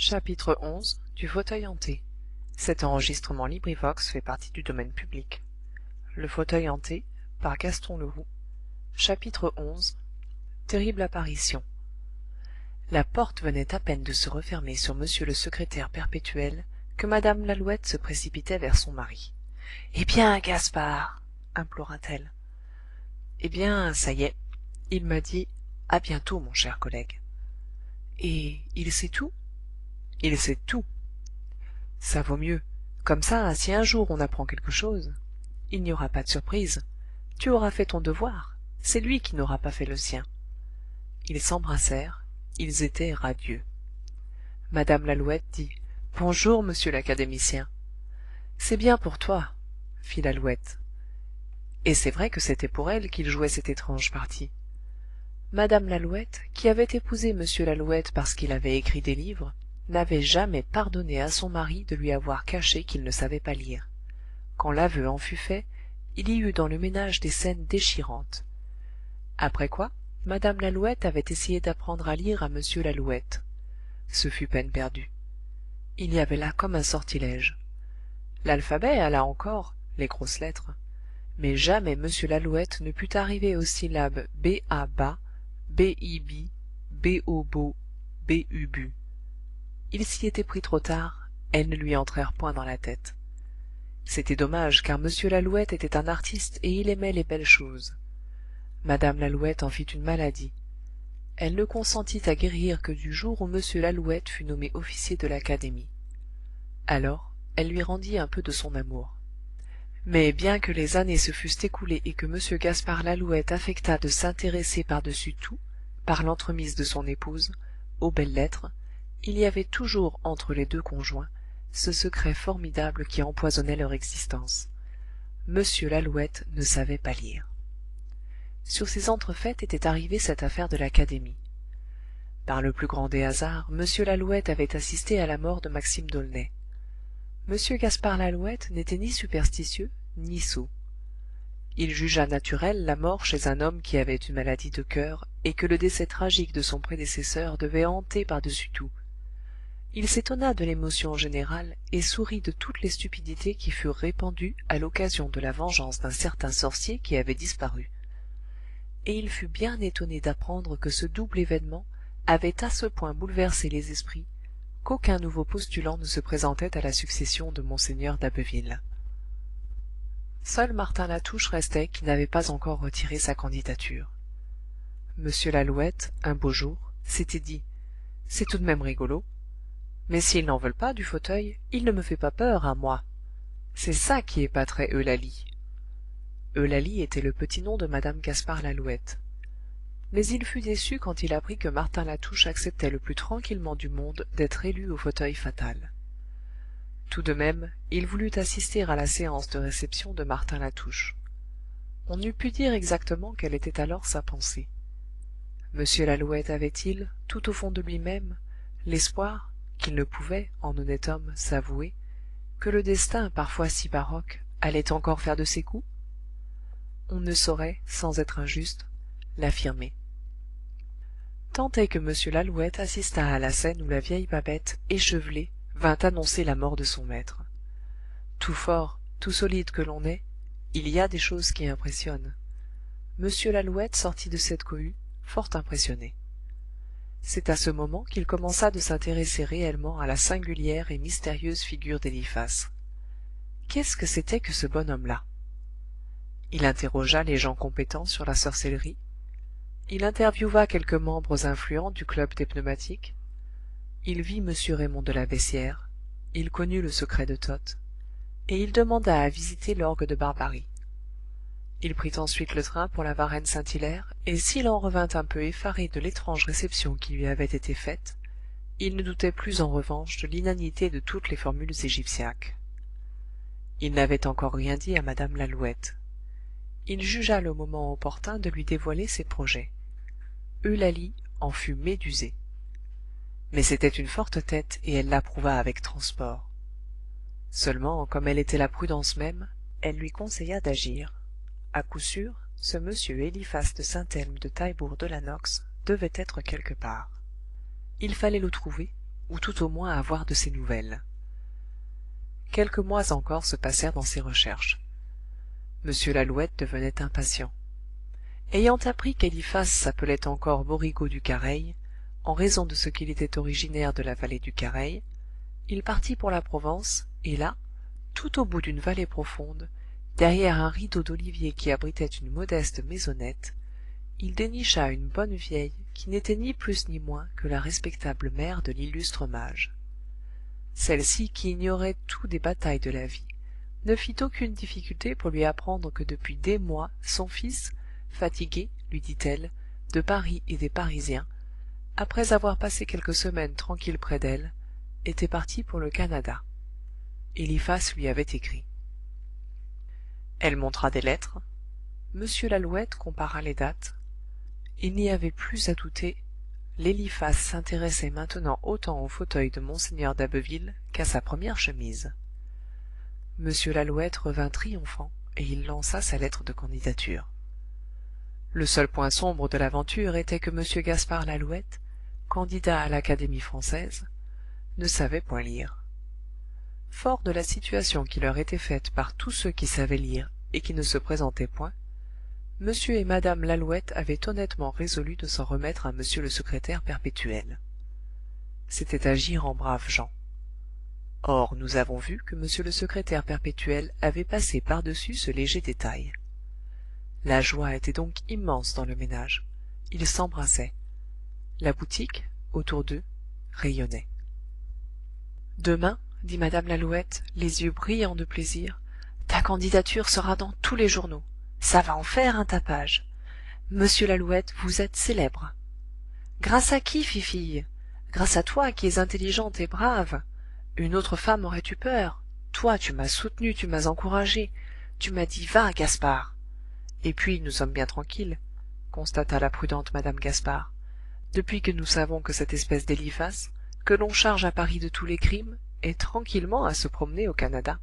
Chapitre XI du fauteuil hanté. Le fauteuil hanté par Gaston Leroux. Chapitre XI. Terrible apparition. La porte venait à peine de se refermer sur monsieur le secrétaire perpétuel que madame lalouette se précipitait vers son mari. Eh bien, Gaspard, implora-t-elle. Eh bien, ça y est, il m'a dit à bientôt, mon cher collègue. Et il sait tout? Il sait tout. Ça vaut mieux. Comme ça, si un jour on apprend quelque chose, il n'y aura pas de surprise. Tu auras fait ton devoir. C'est lui qui n'aura pas fait le sien. Ils s'embrassèrent. Ils étaient radieux. Madame lalouette dit: Bonjour, monsieur l'académicien. C'est bien pour toi, fit l'alouette. Et c'est vrai que c'était pour elle qu'il jouait cette étrange partie. Madame lalouette, qui avait épousé monsieur lalouette parce qu'il avait écrit des livres, n'avait jamais pardonné à son mari de lui avoir caché qu'il ne savait pas lire. Quand l'aveu en fut fait, il y eut dans le ménage des scènes déchirantes. Après quoi, madame lalouette avait essayé d'apprendre à lire à monsieur lalouette. Ce fut peine perdue. Il y avait là comme un sortilège. L'alphabet alla encore, les grosses lettres, mais jamais monsieur lalouette ne put arriver aux syllabes b-a-ba, b-i-bi, b-o-bo, b-u-bu. Il s'y était pris trop tard, elles ne lui entrèrent point dans la tête. C'était dommage, car monsieur lalouette était un artiste et il aimait les belles choses. Madame lalouette en fit une maladie. Elle ne consentit à guérir que du jour où monsieur lalouette fut nommé officier de l'académie. Alors, elle lui rendit un peu de son amour. Mais bien que les années se fussent écoulées et que monsieur Gaspard lalouette affectât de s'intéresser par-dessus tout, par l'entremise de son épouse, aux belles lettres, il y avait toujours entre les deux conjoints ce secret formidable qui empoisonnait leur existence. Monsieur lalouette ne savait pas lire. Sur ces entrefaites était arrivée cette affaire de l'académie. Par le plus grand des hasards, monsieur lalouette avait assisté à la mort de maxime d'aulnay. Monsieur Gaspard lalouette n'était ni superstitieux ni sot. Il jugea naturelle la mort chez un homme qui avait une maladie de cœur et que le décès tragique de son prédécesseur devait hanter par-dessus tout. Il s'étonna de l'émotion générale et sourit de toutes les stupidités qui furent répandues à l'occasion de la vengeance d'un certain sorcier qui avait disparu. Et il fut bien étonné d'apprendre que ce double événement avait à ce point bouleversé les esprits qu'aucun nouveau postulant ne se présentait à la succession de monseigneur d'abbeville. Seul Martin Latouche restait qui n'avait pas encore retiré sa candidature. Monsieur lalouette, un beau jour, s'était dit: c'est tout de même rigolo. Mais s'ils n'en veulent pas du fauteuil, il ne me fait pas peur, à moi. C'est ça qui épaterait Eulalie. Eulalie était le petit nom de madame Gaspard lalouette. Mais il fut déçu quand il apprit que Martin Latouche acceptait le plus tranquillement du monde d'être élu au fauteuil fatal. Tout de même, il voulut assister à la séance de réception de Martin Latouche. On n'eût pu dire exactement quelle était alors sa pensée. Monsieur lalouette avait-il, tout au fond de lui-même, l'espoir, qu'il ne pouvait, en honnête homme, s'avouer, que le destin, parfois si baroque, allait encore faire de ses coups? On ne saurait, sans être injuste, l'affirmer. Tant est que monsieur lalouette assista à la scène où la vieille babette, échevelée, vint annoncer la mort de son maître. Tout fort, tout solide que l'on est, il y a des choses qui impressionnent. Monsieur lalouette sortit de cette cohue, fort impressionné. C'est à ce moment qu'il commença de s'intéresser réellement à la singulière et mystérieuse figure d'Eliphas. Qu'est-ce que c'était que ce bonhomme-là? Il interrogea les gens compétents sur la sorcellerie, il interviewa quelques membres influents du club des pneumatiques, il vit m Raymond de la Beyssière, il connut le secret de Toth, et il demanda à visiter l'orgue de Barbarie. Il prit ensuite le train pour la Varenne Saint-Hilaire, et s'il en revint un peu effaré de l'étrange réception qui lui avait été faite, il ne doutait plus en revanche de l'inanité de toutes les formules égyptiaques. Il n'avait encore rien dit à madame lalouette. Il jugea le moment opportun de lui dévoiler ses projets. Eulalie en fut médusée. Mais c'était une forte tête et elle l'approuva avec transport. Seulement, comme elle était la prudence même, elle lui conseilla d'agir. À coup sûr, ce monsieur Eliphas de Saint-Elme de Taillebourg de la Nox devait être quelque part. Il fallait le trouver, ou tout au moins avoir de ses nouvelles. Quelques mois encore se passèrent dans ces recherches. M. Lalouette devenait impatient. Ayant appris qu'Eliphas s'appelait encore Borigo du Careï, en raison de ce qu'il était originaire de la vallée du Careï, il partit pour la Provence, et là, tout au bout d'une vallée profonde, derrière un rideau d'oliviers qui abritait une modeste maisonnette, il dénicha une bonne vieille qui n'était ni plus ni moins que la respectable mère de l'illustre mage. Celle-ci, qui ignorait tout des batailles de la vie, ne fit aucune difficulté pour lui apprendre que depuis des mois son fils, fatigué, lui dit-elle, de Paris et des Parisiens, après avoir passé quelques semaines tranquilles près d'elle, était parti pour le Canada. Eliphas lui avait écrit. Elle montra des lettres. M. Lalouette compara les dates. Il n'y avait plus à douter, l'Eliphas s'intéressait maintenant autant au fauteuil de monseigneur d'abbeville qu'à sa première chemise. M. Lalouette revint triomphant, et il lança sa lettre de candidature. Le seul point sombre de l'aventure était que M. Gaspard Lalouette, candidat à l'Académie française, ne savait point lire. Fort de la situation qui leur était faite par tous ceux qui savaient lire et qui ne se présentaient point, M. et Mme Lalouette avaient honnêtement résolu de s'en remettre à M. le secrétaire perpétuel. C'était agir en braves gens. Or nous avons vu que M. le secrétaire perpétuel avait passé par-dessus ce léger détail. La joie était donc immense dans le ménage. Ils s'embrassaient. La boutique, autour d'eux, rayonnait. « Demain, dit Mme Lalouette, les yeux brillants de plaisir, ta candidature sera dans tous les journaux. Ça va en faire un tapage. Monsieur Lalouette, vous êtes célèbre. » « Grâce à qui, fifille? Grâce à toi qui es intelligente et brave. Une autre femme aurait eu peur. Toi, tu m'as soutenue, tu m'as encouragée. Tu m'as dit « Va, Gaspard !» Et puis, nous sommes bien tranquilles, constata la prudente Madame Gaspard, depuis que nous savons que cette espèce d'Eliphas, que l'on charge à Paris de tous les crimes, est tranquillement à se promener au Canada.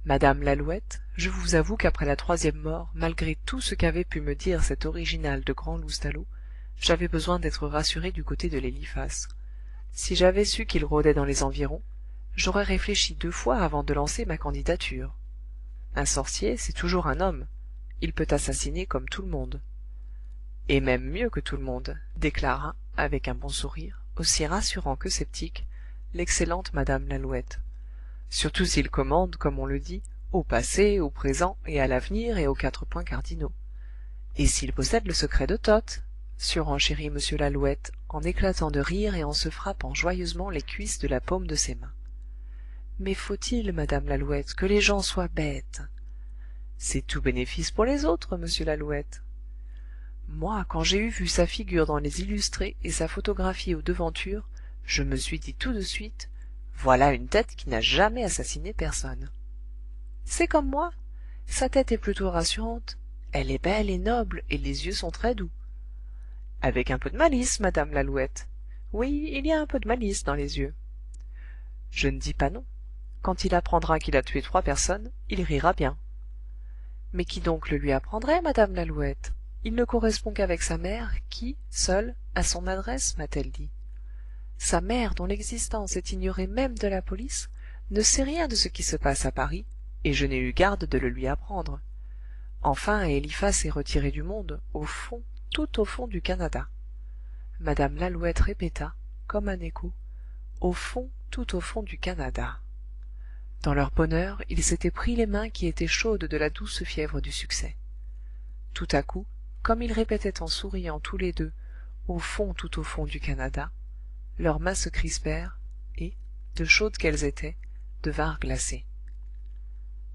Madame Lalouette, je vous avoue qu'après la troisième mort, malgré tout ce qu'avait pu me dire cet original de grand loustalot, j'avais besoin d'être rassuré du côté de l'Eliphas. Si j'avais su qu'il rôdait dans les environs, j'aurais réfléchi 2 fois avant de lancer ma candidature. Un sorcier, c'est toujours un homme. Il peut assassiner comme tout le monde. Et même mieux que tout le monde, déclara, avec un bon sourire, aussi rassurant que sceptique, l'excellente Madame Lalouette. Surtout s'il commande, comme on le dit, au passé, au présent et à l'avenir et aux 4 points cardinaux. Et s'il possède le secret de Toth, surenchérit M. Lalouette, en éclatant de rire et en se frappant joyeusement les cuisses de la paume de ses mains. Mais faut-il, Madame Lalouette, que les gens soient bêtes? C'est tout bénéfice pour les autres, Monsieur Lalouette. Moi, quand j'ai vu sa figure dans les illustrés et sa photographie aux devantures, je me suis dit tout de suite, voilà une tête qui n'a jamais assassiné personne. C'est comme moi. Sa tête est plutôt rassurante. Elle est belle et noble, et les yeux sont très doux. Avec un peu de malice, Madame Lalouette. Oui, il y a un peu de malice dans les yeux. Je ne dis pas non. Quand il apprendra qu'il a tué 3 personnes, il rira bien. Mais qui donc le lui apprendrait, Madame Lalouette? Il ne correspond qu'avec sa mère, qui, seule, a son adresse, m'a-t-elle dit. Sa mère, dont l'existence est ignorée même de la police, ne sait rien de ce qui se passe à Paris, et je n'ai eu garde de le lui apprendre. Enfin, Eliphas est retiré du monde, au fond, tout au fond du Canada. Madame Lalouette répéta, comme un écho, au fond, tout au fond du Canada. Dans leur bonheur, ils s'étaient pris les mains qui étaient chaudes de la douce fièvre du succès. Tout à coup, comme ils répétaient en souriant tous les deux, au fond, tout au fond du Canada, leurs mains se crispèrent, et, de chaudes qu'elles étaient, devinrent glacées.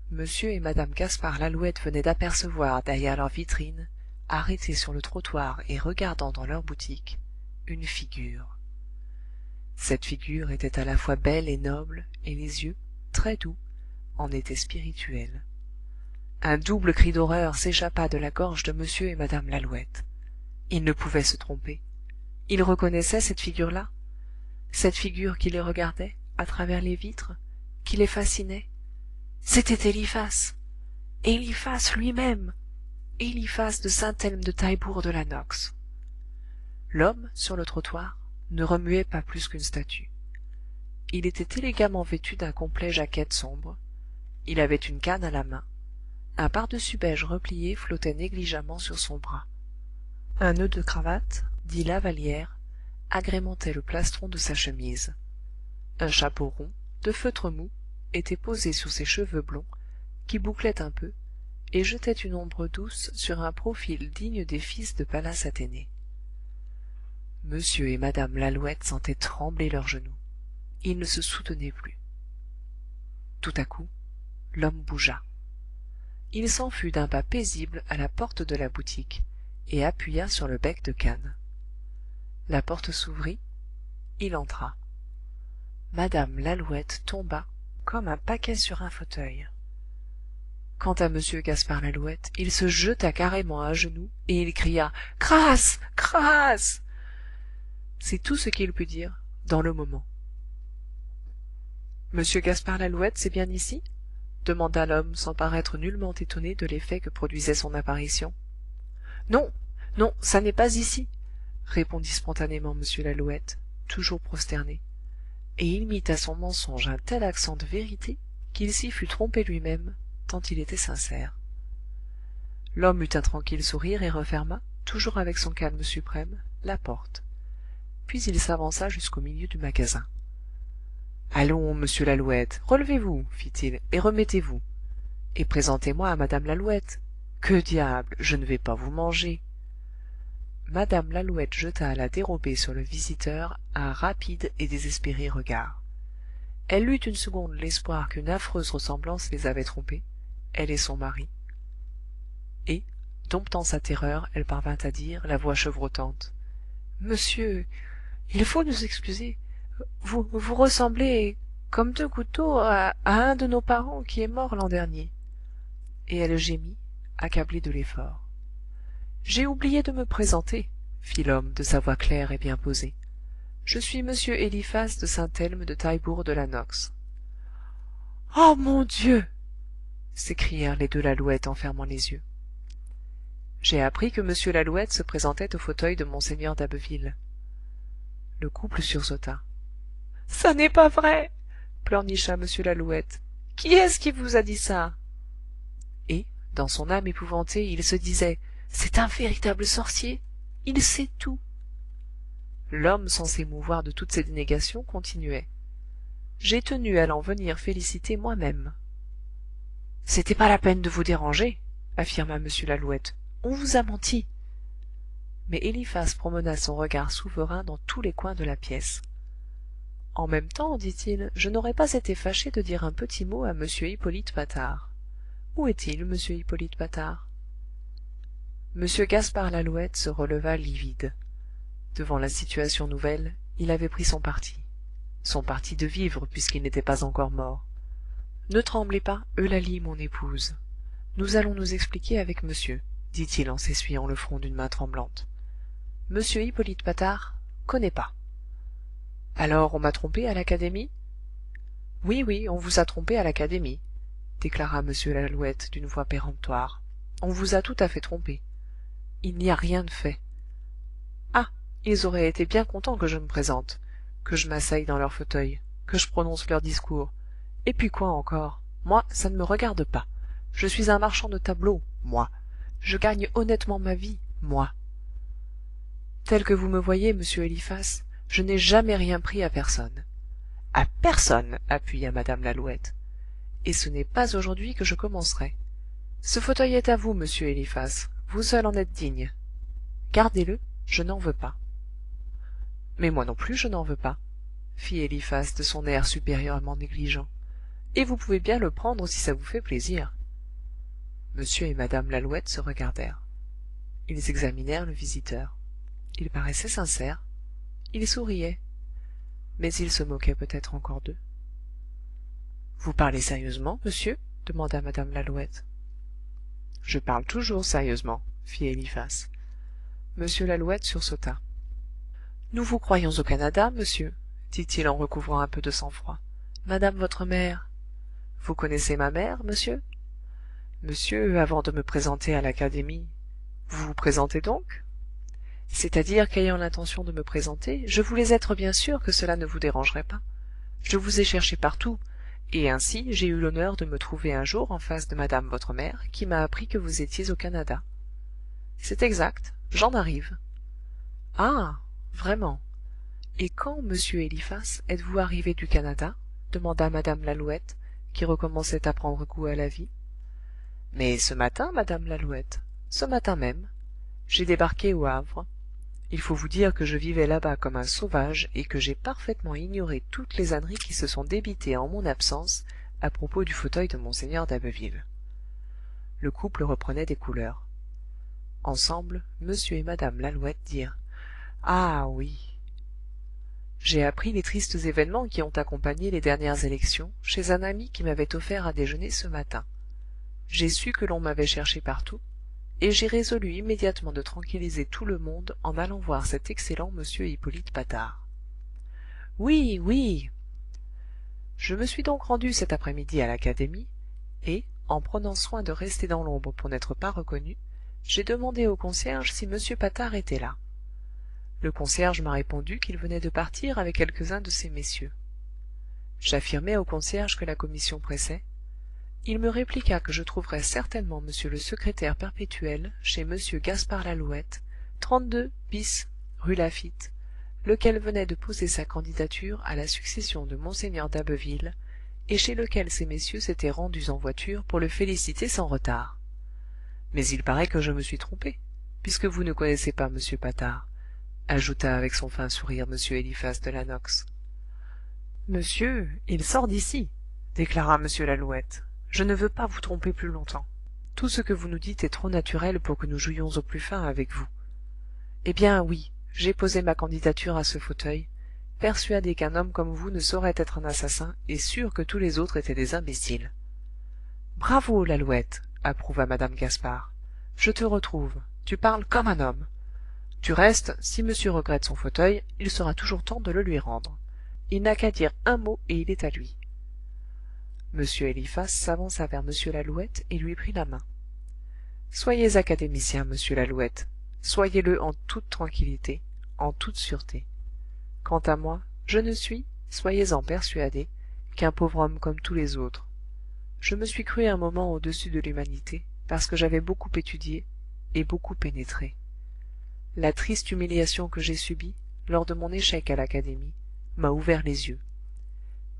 Monsieur et Madame Gaspard Lalouette venaient d'apercevoir derrière leur vitrine, arrêtés sur le trottoir et regardant dans leur boutique, une figure. Cette figure était à la fois belle et noble, et les yeux, très doux, en étaient spirituels. Un double cri d'horreur s'échappa de la gorge de Monsieur et Madame Lalouette. Ils ne pouvaient se tromper. Ils reconnaissaient cette figure-là, cette figure qui les regardait, à travers les vitres, qui les fascinait. C'était Eliphas, Eliphas lui-même, Eliphas de Saint-Elme de Taillebourg de la Nox. L'homme, sur le trottoir, ne remuait pas plus qu'une statue. Il était élégamment vêtu d'un complet jaquette sombre, il avait une canne à la main, un pardessus beige replié flottait négligemment sur son bras. Un nœud de cravate, dit lavallière, agrémentait le plastron de sa chemise. Un chapeau rond, de feutre mou, était posé sur ses cheveux blonds, qui bouclaient un peu, et jetaient une ombre douce sur un profil digne des fils de Pallas Athénée. M. et Mme Lalouette sentaient trembler leurs genoux. Ils ne se soutenaient plus. Tout à coup, l'homme bougea. Il s'en fut d'un pas paisible à la porte de la boutique, et appuya sur le bec de canne. La porte s'ouvrit, il entra. Madame Lalouette tomba comme un paquet sur un fauteuil. Quant à M. Gaspard Lalouette, il se jeta carrément à genoux, et il cria « Grâce! Grâce !» C'est tout ce qu'il put dire, dans le moment. « Monsieur Gaspard Lalouette, c'est bien ici ?» demanda l'homme sans paraître nullement étonné de l'effet que produisait son apparition. « Non, non, ça n'est pas ici !» répondit spontanément M. Lalouette, toujours prosterné, et il mit à son mensonge un tel accent de vérité qu'il s'y fut trompé lui-même, tant il était sincère. L'homme eut un tranquille sourire et referma, toujours avec son calme suprême, la porte. Puis il s'avança jusqu'au milieu du magasin. « Allons, monsieur Lalouette, relevez-vous, fit-il, et remettez-vous. Et présentez-moi à madame Lalouette. Que diable, je ne vais pas vous manger. » Madame Lalouette jeta à la dérobée sur le visiteur un rapide et désespéré regard. Elle eut une seconde l'espoir qu'une affreuse ressemblance les avait trompés, elle et son mari. Et, domptant sa terreur, elle parvint à dire, la voix chevrotante: « Monsieur, il faut nous excuser. Vous ressemblez comme deux gouttes d'eau à un de nos parents qui est mort l'an dernier. » Et elle gémit, accablée de l'effort. « J'ai oublié de me présenter, » fit l'homme de sa voix claire et bien posée. « Je suis monsieur Eliphas de Saint-Elme de Taillebourg de la Nox. »« Oh mon Dieu !» s'écrièrent les deux Lalouette en fermant les yeux. « J'ai appris que monsieur Lalouette se présentait au fauteuil de monseigneur d'Abbeville. » Le couple sursauta. « Ça n'est pas vrai !» pleurnicha monsieur Lalouette. « Qui est-ce qui vous a dit ça ?» Et, dans son âme épouvantée, il se disait: « C'est un véritable sorcier, il sait tout. » L'homme, sans s'émouvoir de toutes ces dénégations, continuait: « J'ai tenu à l'en venir féliciter moi-même. »« C'était pas la peine de vous déranger, » affirma M. Lalouette. « On vous a menti. » Mais Eliphas promena son regard souverain dans tous les coins de la pièce. « En même temps, dit-il, je n'aurais pas été fâché de dire un petit mot à M. Hippolyte Patard. Où est-il, M. Hippolyte Patard ?» M. Gaspard Lalouette se releva livide. Devant la situation nouvelle, il avait pris son parti de vivre puisqu'il n'était pas encore mort. « Ne tremblez pas, Eulalie, mon épouse. Nous allons nous expliquer avec monsieur, dit-il en s'essuyant le front d'une main tremblante. Monsieur Hippolyte Patard connaît pas. Alors on m'a trompé à l'académie? Oui, oui, on vous a trompé à l'académie, déclara M. Lalouette d'une voix péremptoire. On vous a tout à fait trompé. Il n'y a rien de fait. Ah, ils auraient été bien contents que je me présente, que je m'asseye dans leur fauteuil, que je prononce leur discours. Et puis quoi encore? Moi, ça ne me regarde pas. Je suis un marchand de tableaux, moi. Je gagne honnêtement ma vie, moi. Tel que vous me voyez, monsieur Eliphas, je n'ai jamais rien pris à personne. À personne, appuya madame Lalouette. Et ce n'est pas aujourd'hui que je commencerai. Ce fauteuil est à vous, monsieur Eliphas. Vous seul en êtes digne. Gardez-le, je n'en veux pas. Mais moi non plus, je n'en veux pas, fit Eliphas de son air supérieurement négligent. Et vous pouvez bien le prendre si ça vous fait plaisir. Monsieur et madame Lalouette se regardèrent. Ils examinèrent le visiteur. Il paraissait sincère. Il souriait. Mais il se moquait peut-être encore d'eux. Vous parlez sérieusement, monsieur? demanda madame Lalouette. Je parle toujours sérieusement, fit Eliphas. Monsieur Lalouette sursauta. Nous vous croyons au Canada, monsieur, dit-il en recouvrant un peu de sang-froid. Madame votre mère. Vous connaissez ma mère, monsieur? Monsieur, avant de me présenter à l'académie, vous vous présentez donc? c'est-à-dire qu'ayant l'intention de me présenter, je voulais être bien sûr que cela ne vous dérangerait pas. Je vous ai cherché partout, et ainsi j'ai eu l'honneur de me trouver un jour en face de madame votre mère, qui m'a appris que vous étiez au Canada. C'est exact, j'en arrive. Ah, vraiment. Et quand, monsieur Eliphas, êtes-vous arrivé du Canada? Demanda madame Lalouette, qui recommençait à prendre goût à la vie. Mais ce matin, madame Lalouette, ce matin même. J'ai débarqué au Havre. Il faut vous dire que je vivais là-bas comme un sauvage et que j'ai parfaitement ignoré toutes les âneries qui se sont débitées en mon absence à propos du fauteuil de monseigneur d'Abbeville. Le couple reprenait des couleurs. Ensemble, monsieur et madame Lalouette dirent: Ah oui. J'ai appris les tristes événements qui ont accompagné les dernières élections chez un ami qui m'avait offert à déjeuner ce matin. J'ai su que l'on m'avait cherché partout, et j'ai résolu immédiatement de tranquilliser tout le monde en allant voir cet excellent monsieur Hippolyte Patard. Oui, oui. Je me suis donc rendu cet après-midi à l'académie, et, en prenant soin de rester dans l'ombre pour n'être pas reconnu, j'ai demandé au concierge si monsieur Patard était là. Le concierge m'a répondu qu'il venait de partir avec quelques-uns de ces messieurs. J'affirmai au concierge que la commission pressait. Il me répliqua que je trouverais certainement monsieur le secrétaire perpétuel chez monsieur Gaspard Lalouette, 32 bis rue Laffitte, lequel venait de poser sa candidature à la succession de monseigneur d'Abbeville, et chez lequel ces messieurs s'étaient rendus en voiture pour le féliciter sans retard. Mais il paraît que je me suis trompé, puisque vous ne connaissez pas monsieur Patard, ajouta avec son fin sourire monsieur Eliphas de la Nox. Monsieur, il sort d'ici, déclara monsieur Lalouette. Je ne veux pas vous tromper plus longtemps. Tout ce que vous nous dites est trop naturel pour que nous jouions au plus fin avec vous. Eh bien, oui, j'ai posé ma candidature à ce fauteuil, persuadé qu'un homme comme vous ne saurait être un assassin et sûr que tous les autres étaient des imbéciles. Bravo, Lalouette, approuva madame Gaspard. Je te retrouve. Tu parles comme un homme. Du reste, si monsieur regrette son fauteuil, il sera toujours temps de le lui rendre. Il n'a qu'à dire un mot et il est à lui. Monsieur Eliphas s'avança vers monsieur Lalouette et lui prit la main. Soyez académicien, monsieur Lalouette, soyez-le en toute tranquillité, en toute sûreté. Quant à moi, je ne suis, soyez-en persuadé, qu'un pauvre homme comme tous les autres. Je me suis cru un moment au-dessus de l'humanité, parce que j'avais beaucoup étudié et beaucoup pénétré. La triste humiliation que j'ai subie, lors de mon échec à l'académie, m'a ouvert les yeux.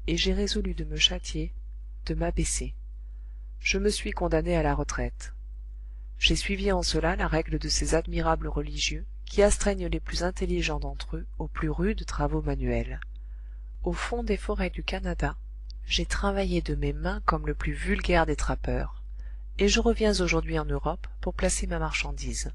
Et j'ai résolu de me châtier, de m'abaisser. Je me suis condamné à la retraite. J'ai suivi en cela la règle de ces admirables religieux qui astreignent les plus intelligents d'entre eux aux plus rudes travaux manuels. Au fond des forêts du Canada, j'ai travaillé de mes mains comme le plus vulgaire des trappeurs, et je reviens aujourd'hui en Europe pour placer ma marchandise.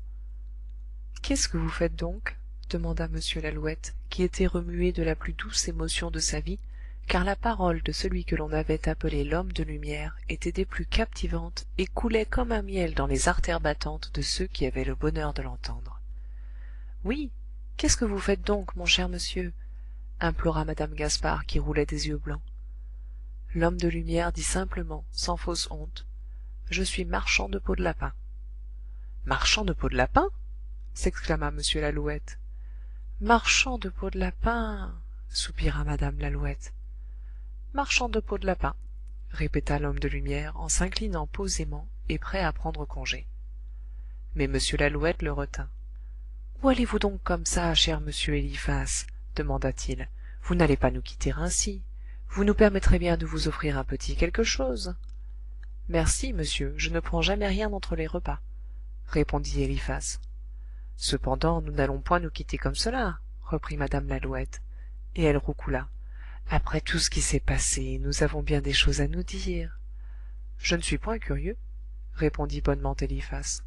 Qu'est-ce que vous faites donc? Demanda m Lalouette, qui était remué de la plus douce émotion de sa vie, car la parole de celui que l'on avait appelé l'homme de lumière était des plus captivantes et coulait comme un miel dans les artères battantes de ceux qui avaient le bonheur de l'entendre. Oui, qu'est-ce que vous faites donc, mon cher monsieur? Implora madame Gaspard, qui roulait des yeux blancs. L'homme de lumière dit simplement, sans fausse honte: Je suis marchand de peau de lapin. Marchand de peau de lapin? S'exclama m Lalouette. Marchand de peau de lapin, soupira madame Lalouette. Marchand de peau de lapin, répéta l'homme de lumière en s'inclinant posément et prêt à prendre congé. Mais m Lalouette le retint. Où allez-vous donc comme ça, cher monsieur Eliphas? demanda-t-il. Vous n'allez pas nous quitter ainsi. Vous nous permettrez bien de vous offrir un petit quelque chose. Merci, monsieur, je ne prends jamais rien entre les repas, répondit Eliphas. Cependant, nous n'allons point nous quitter comme cela, reprit madame Lalouette, et elle roucoula. Après tout ce qui s'est passé, nous avons bien des choses à nous dire. Je ne suis point curieux, répondit bonnement Eliphas.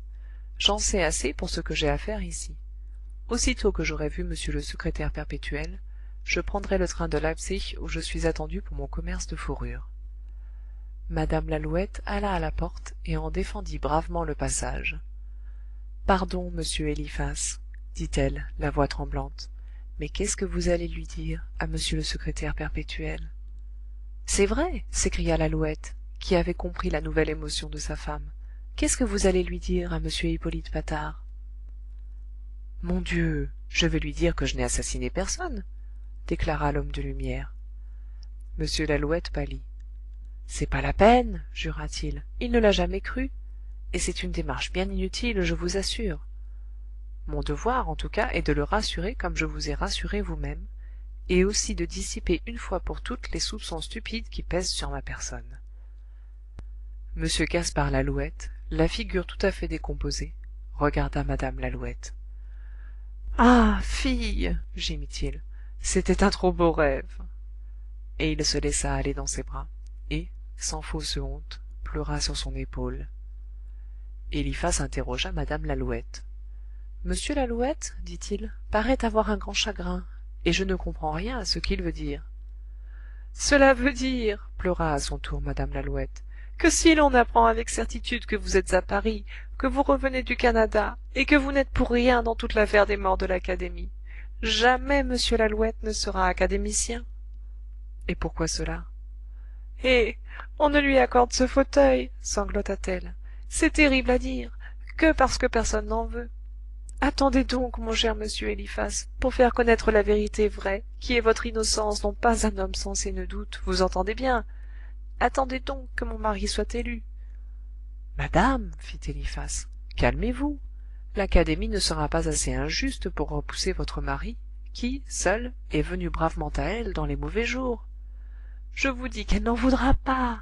J'en sais assez pour ce que j'ai à faire ici. Aussitôt que j'aurai vu monsieur le secrétaire perpétuel, je prendrai le train de Leipzig où je suis attendu pour mon commerce de fourrures. Madame Lalouette alla à la porte et en défendit bravement le passage. Pardon, monsieur Eliphas, dit-elle, la voix tremblante, mais qu'est-ce que vous allez lui dire à monsieur le secrétaire perpétuel? C'est vrai, s'écria Lalouette, qui avait compris la nouvelle émotion de sa femme. Qu'est-ce que vous allez lui dire à monsieur Hippolyte Patard? mon dieu, je vais lui dire que je n'ai assassiné personne, déclara l'homme de lumière. m lalouette pâlit. C'est pas la peine, jura-t-il, il ne l'a jamais cru, et c'est une démarche bien inutile, je vous assure. Mon devoir, en tout cas, est de le rassurer comme je vous ai rassuré vous-même, et aussi de dissiper une fois pour toutes les soupçons stupides qui pèsent sur ma personne. M. gaspard lalouette, la figure tout à fait décomposée, regarda madame lalouette. Ah, fille, gémit-il, c'était un trop beau rêve. Et il se laissa aller dans ses bras, et, sans fausse honte, pleura sur son épaule. Eliphas interrogea madame lalouette. Monsieur lalouette, dit-il, paraît avoir un grand chagrin, et je ne comprends rien à ce qu'il veut dire. Cela veut dire, pleura à son tour madame lalouette, que si l'on apprend avec certitude que vous êtes à Paris, que vous revenez du Canada, et que vous n'êtes pour rien dans toute l'affaire des morts de l'Académie, jamais monsieur lalouette ne sera académicien. Et pourquoi cela? Eh, on ne lui accorde ce fauteuil, sanglota-t-elle. C'est terrible à dire, que parce que personne n'en veut. Attendez donc, mon cher monsieur Eliphas, pour faire connaître la vérité vraie, qui est votre innocence dont pas un homme sensé ne doute, vous entendez bien. Attendez donc que mon mari soit élu. Madame, fit Eliphas, calmez-vous. L'Académie ne sera pas assez injuste pour repousser votre mari, qui, seul, est venu bravement à elle dans les mauvais jours. Je vous dis qu'elle n'en voudra pas.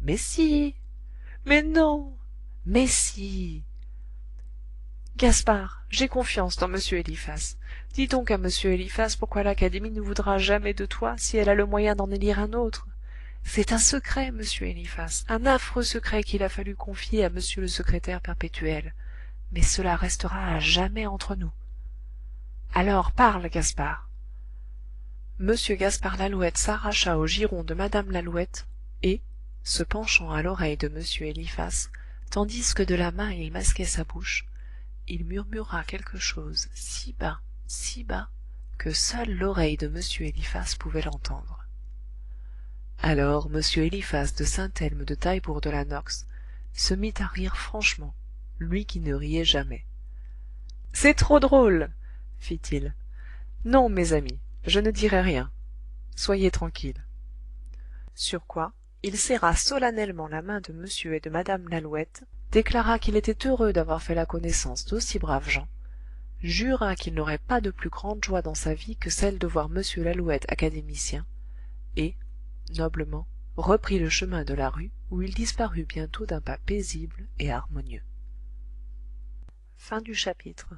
Mais si. Mais non. Mais si. Gaspard, j'ai confiance dans m Eliphas. Dis donc à m Eliphas pourquoi l'Académie ne voudra jamais de toi si elle a le moyen d'en élire un autre. C'est un secret, m Eliphas, un affreux secret qu'il a fallu confier à m le secrétaire perpétuel. Mais cela restera à jamais entre nous. Alors parle, Gaspard. M gaspard lalouette s'arracha au giron de madame lalouette et, se penchant à l'oreille de m Eliphas, tandis que de la main il masquait sa bouche, il murmura quelque chose si bas, que seule l'oreille de m Eliphas pouvait l'entendre. Alors m Eliphas de Saint-Elme de Taillebourg de la Nox se mit à rire franchement, lui qui ne riait jamais. C'est trop drôle, fit-il. Non, mes amis, je ne dirai rien. Soyez tranquilles. Sur quoi il serra solennellement la main de m et de madame lalouette, déclara qu'il était heureux d'avoir fait la connaissance d'aussi braves gens, jura qu'il n'aurait pas de plus grande joie dans sa vie que celle de voir m lalouette académicien, et, noblement, reprit le chemin de la rue où il disparut bientôt d'un pas paisible et harmonieux. Fin du chapitre.